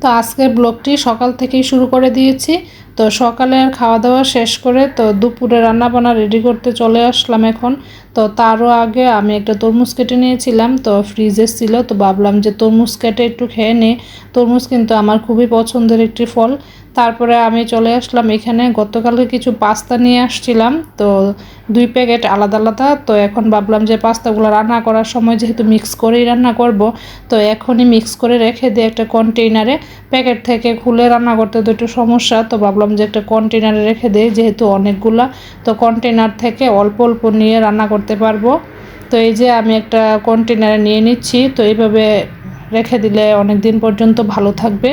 তো আজকের ব্লগটি সকাল থেকেই শুরু করে দিয়েছি। তো সকালে আর খাওয়া দাওয়া শেষ করে তো দুপুরে রান্নাবান্না রেডি করতে চলে আসলাম এখন। তো তারও আগে আমি একটা তরমুজ কেটে নিয়েছিলাম, তো ফ্রিজে ছিল, তো ভাবলাম যে তরমুজ কেটে একটু খেয়ে নিই। তরমুজ কিন্তু আমার খুবই পছন্দের একটি ফল। তারপরে আমি চলে আসলাম এখানে, গতকালকে কিছু পাস্তা নিয়ে আসছিলাম, তো 2 প্যাকেট আলাদা আলাদা। তো এখন ভাবলাম যে পাস্তাগুলো রান্না করার সময় যেহেতু মিক্স করেই রান্না করব, তো এখনই মিক্স করে রেখে দিয়ে একটা কন্টেইনারে, প্যাকেট থেকে খুলে রান্না করতে তো একটু সমস্যা, তো ভাবলাম যে একটা কন্টেইনারে রেখে দিই, যেহেতু অনেকগুলা, তো কন্টেইনার থেকে অল্প অল্প নিয়ে রান্না করতে পারবো। তো এই যে আমি একটা কন্টেইনারে নিয়ে নিচ্ছি, তো এইভাবে রেখে দিলে অনেক দিন পর্যন্ত ভালো থাকবে।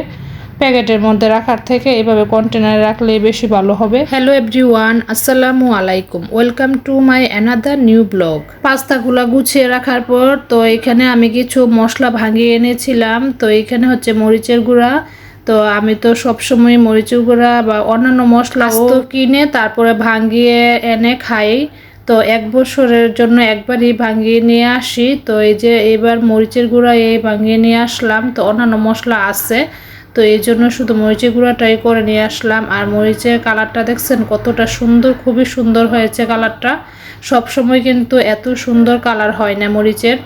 প্যাকেটের মধ্যে রাখার থেকে এভাবে কন্টেনারে রাখলে বেশি ভালো হবে। হ্যালো এভরিওয়ান, আসসালামু আলাইকুম, welcome to my another new blog. পাস্তাগুলো গুছিয়ে রাখার পর তো এখানে আমি কিছু মশলা ভাঙিয়ে এনেছিলাম। তো এখানে হচ্ছে মরিচের গুঁড়া। তো আমি তো সবসময় মরিচের গুঁড়া বা অন্যান্য মশলা তো কিনে তারপরে ভাঙিয়ে এনে খাই। তো 1 বছরের জন্য একবারই ভাঙিয়ে নিয়ে আসি। তো এই যে এবার মরিচের গুঁড়া ভাঙিয়ে নিয়ে আসলাম, তো অন্যান্য মশলা আছে, তো এই জন্য শুধু মরিচের গুঁড়াটাই করে নিয়ে আসলাম। আর মরিচের কালারটা দেখছেন কতটা সুন্দর, খুবই সুন্দর হয়েছে কালারটা। সব সময় কিন্তু এত সুন্দর কালার হয় না মরিচের।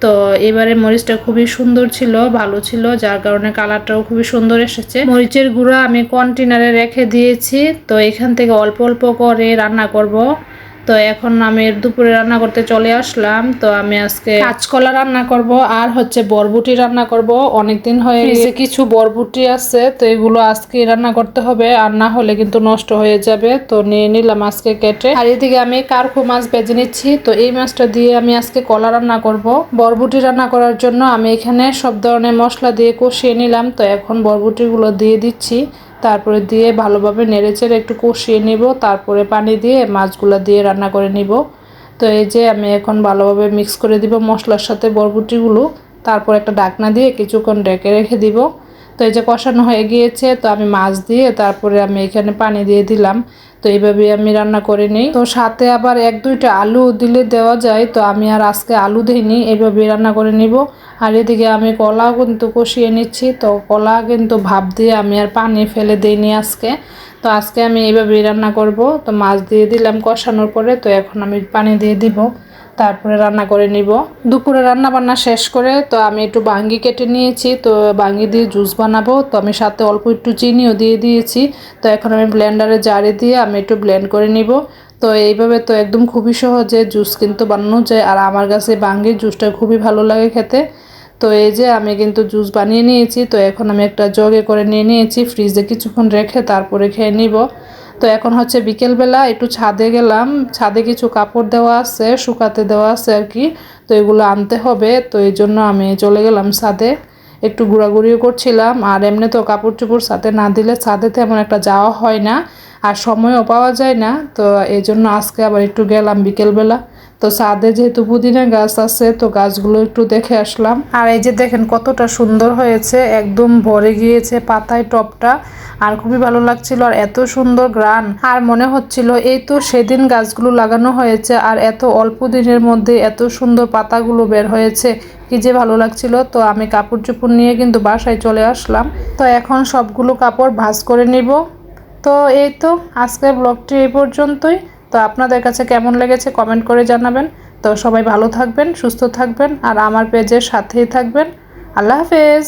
তো এবারে মরিচটা খুবই সুন্দর ছিল, ভালো ছিল, যার কারণে কালারটাও খুবই সুন্দর এসেছে। মরিচের গুঁড়া আমি কন্টেনারে রেখে দিয়েছি। তো এখান থেকে অল্প অল্প করে রান্না করব। তো এখন আমি দুপুরে রান্না করতে চলে আসলাম। তো আমি আজকে কাঁচকলা রান্না করব আর হচ্ছে বরবটি রান্না করব। অনেকদিন হয়ে গেছে, কিছু বরবটি আছে, তো এগুলো আজকে রান্না করতে হবে, আর না হলে কিন্তু নষ্ট হয়ে যাবে। তো নিয়ে নিলাম আজকে কেটে। আর এদিকে আমি কার্পু মাছ ভেজে নিচ্ছি। তো এই মাছটা দিয়ে আমি আজকে কলা রান্না করব। বরবটি রান্না করার জন্য আমি এখানে সব ধরনের মশলা দিয়ে কষিয়ে নিলাম। তো এখন বরবটিগুলো দিয়ে দিচ্ছি, তারপরে দিয়ে ভালোভাবে নেড়েচেড়ে একটু কষিয়ে নিব, তারপরে পানি দিয়ে মাছগুলো দিয়ে রান্না করে নিব। তো এই যে আমি এখন ভালোভাবে মিক্স করে দিব মশলার সাথে বরবটিগুলো, তারপর একটা ঢাকনা দিয়ে কিছুক্ষণ ঢেকে রেখে দিব। তো এই যে কষানো হয়ে গিয়েছে, তো আমি মাছ দিয়ে তারপরে আমি এখানে পানি দিয়ে দিলাম। তো এইভাবে আমি রান্না করে নিই। তো সাথে আবার 1-2টা আলু দিলে দেওয়া যায়, তো আমি আর আজকে আলু দিইনি, এইভাবে রান্না করে নিব। আর এদিকে আমি কলাও কিন্তু কষিয়ে নিচ্ছি। তো কলা কিন্তু ভাপ দিয়ে আমি আর পানি ফেলে দিইনি আজকে। তো আজকে আমি এইভাবে রান্না করব। তো মাছ দিয়ে দিলাম কষানোর পরে, তো এখন আমি পানি দিয়ে দিব, তারপরে রান্না করে নিব। দুপুরে রান্না বান্না শেষ করে তো আমি একটু বাঙ্গি কেটে নিয়েছি, তো বাঙ্গি দিয়ে জুস বানাবো। তো আমি সাথে অল্প একটু চিনিও দিয়ে দিয়েছি। তো এখন আমি ব্লেন্ডারে জারে দিয়ে আমি একটু ব্লেন্ড করে নিব। তো এইভাবে তো একদম খুবই সহজে জুস কিন্তু বানানো যায়, আর আমার কাছে বাঙ্গির জুসটা খুবই ভালো লাগে খেতে। তো এই যে আমি কিন্তু জুস বানিয়ে নিয়েছি। তো এখন আমি একটা জগে করে নিয়ে নিয়েছি, ফ্রিজে কিছুক্ষণ রেখে তারপরে খেয়ে নিব। তো এখন হচ্ছে বিকেলবেলা একটু ছাদে গেলাম, ছাদে কিছু কাপড় দেওয়া আছে, শুকাতে দেওয়া আছে আর কি, তো এগুলো আনতে হবে। তো এই জন্য আমি চলে গেলাম ছাদে, একটু ঘোরাঘুরিও করছিলাম। আর এমনি তো কাপড় চোপড় ছাদে না দিলে ছাদে তেমন একটা যাওয়া হয় না, আর সময়ও পাওয়া যায় না। তো এই জন্য আজকে আবার একটু গেলাম বিকেলবেলা। তো ছাদে যেহেতু পুদিনা গাছ আছে, তো গাছগুলো একটু দেখে আসলাম। আর এই যে দেখেন কতটা সুন্দর হয়েছে, একদম ভরে গিয়েছে পাতায় টপটা, আর খুবই ভালো লাগছিল। আর এত সুন্দর গ্রান, আর মনে হচ্ছিল এই তো সেদিন গাছগুলো লাগানো হয়েছে, আর এত অল্প দিনের মধ্যে এত সুন্দর পাতাগুলো বের হয়েছে, কি যে ভালো লাগছিল। তো আমি কাপড় চোপড় নিয়ে কিন্তু বাসায় চলে আসলাম। তো এখন সবগুলো কাপড় ভাঁজ করে নিব। তো এই তো আজকের ব্লগটি এই পর্যন্তই। তো আপনাদের কাছে কেমন লেগেছে কমেন্ট করে জানাবেন। তো সবাই ভালো থাকবেন, সুস্থ থাকবেন, আর আমার পেজের সাথেই থাকবেন। আল্লাহ হাফেজ।